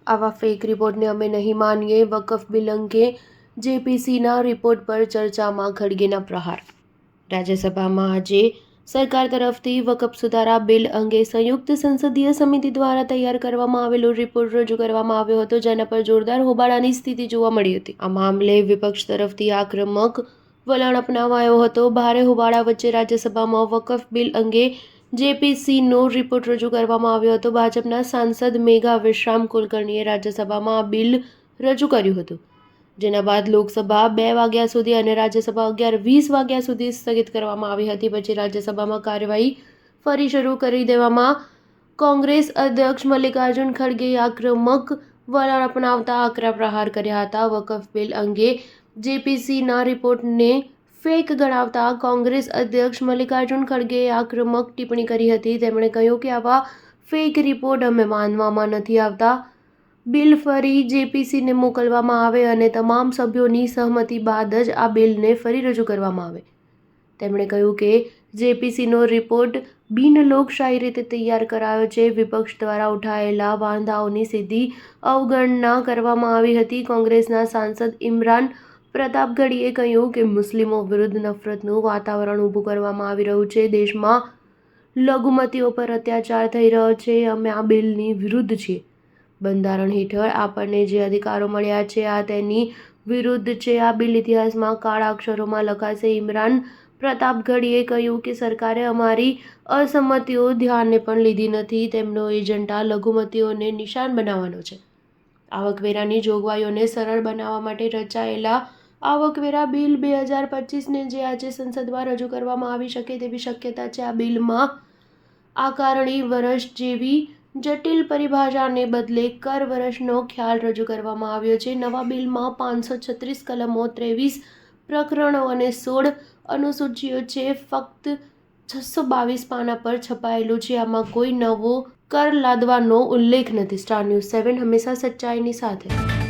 આવા ફેક રિપોર્ટને અમે નહીં માનીએ. વકફ બિલ અંગે જેપીસીના રિપોર્ટ પર ચર્ચામાં ખડગેના પ્રહાર. રાજ્યસભામાં આજે સરકાર તરફથી વકફ સુધારા બિલ અંગે સંયુક્ત સંસદીય સમિતિ દ્વારા તૈયાર કરવામાં આવેલો રિપોર્ટ રજૂ કરવામાં આવ્યો હતો, જેના પર જોરદાર હોબાળાની સ્થિતિ જોવા મળી હતી. આ મામલે વિપક્ષ તરફથી આક્રમક વલણ અપનાવાયો હતો. ભારે હોબાળા વચ્ચે રાજ્યસભામાં વકફ બિલ અંગે જેપીસીનો રિપોર્ટ રજૂ કરવામાં આવ્યો હતો. ભાજપના સાંસદ મેઘા વિશ્રામ કુલકર્ણીએ રાજ્યસભામાં આ બિલ રજૂ કર્યું હતું, જેના બાદ લોકસભા 2 વાગ્યા સુધી અને રાજ્યસભા 11:20 વાગ્યા સુધી સ્થગિત કરવામાં આવી હતી. પછી રાજ્યસભામાં કાર્યવાહી ફરી શરૂ કરી દેવામાં કોંગ્રેસ અધ્યક્ષ મલ્લિકાર્જુન ખડગેએ આક્રમક વલણ અપનાવતા આકરા પ્રહાર કર્યા હતા. વકફ બિલ અંગે જેપીસીના રિપોર્ટને ફેક ગણાવતા કોંગ્રેસ અધ્યક્ષ મલ્લિકાર્જુન ખડગેએ આક્રમક ટિપ્પણી કરી હતી. તેમણે કહ્યું કે આવા ફેક રિપોર્ટ અમે માનવામાં નથી આવતા. બિલ ફરી જેપીસીને મોકલવામાં આવે અને તમામ સભ્યોની સહમતિ બાદ જ આ બિલને ફરી રજૂ કરવામાં આવે. તેમણે કહ્યું કે જેપીસીનો રિપોર્ટ બિનલોકશાહી રીતે તૈયાર કરાયો છે. વિપક્ષ દ્વારા ઉઠાયેલા વાંધાઓની સીધી અવગણના કરવામાં આવી હતી. કોંગ્રેસના સાંસદ ઇમરાન પ્રતાપગઢીએ કહ્યું કે મુસ્લિમો વિરુદ્ધ નફરતનું વાતાવરણ ઊભું કરવામાં આવી રહ્યું છે. દેશમાં લઘુમતીઓ પર અત્યાચાર થઈ રહ્યો છે. અમે આ બિલની વિરુદ્ધ છીએ. બંધારણ હેઠળ આપણને જે અધિકારો મળ્યા છે આ તેની વિરુદ્ધ છે. આ બિલ ઇતિહાસમાં કાળા અક્ષરોમાં લખાશે. ઇમરાન પ્રતાપગઢીએ કહ્યું કે સરકારે અમારી અસંમતિઓ ધ્યાને પણ લીધી નથી. તેમનો એજન્ડા લઘુમતીઓને નિશાન બનાવવાનો છે. આવકવેરાની જોગવાઈઓને સરળ બનાવવા માટે રચાયેલા આવકવેરા બિલ 2025ને જે આજે સંસદમાં રજૂ કરવામાં આવી શકે તેવી શક્યતા છે. આ બિલમાં આકારણી વર્ષ જેવી જટિલ પરિભાષાને બદલે કર વર્ષનો ખ્યાલ રજૂ કરવામાં આવ્યો છે. નવા બિલમાં 536 કલમો, 23 પ્રકરણો અને 16 અનુસૂચિઓ છે. ફક્ત 622 પાના પર છપાયેલું છે. આમાં કોઈ નવો કર લાદવાનો ઉલ્લેખ નથી. સ્ટાર ન્યૂઝ 7 હંમેશા સચ્ચાઈની સાથે.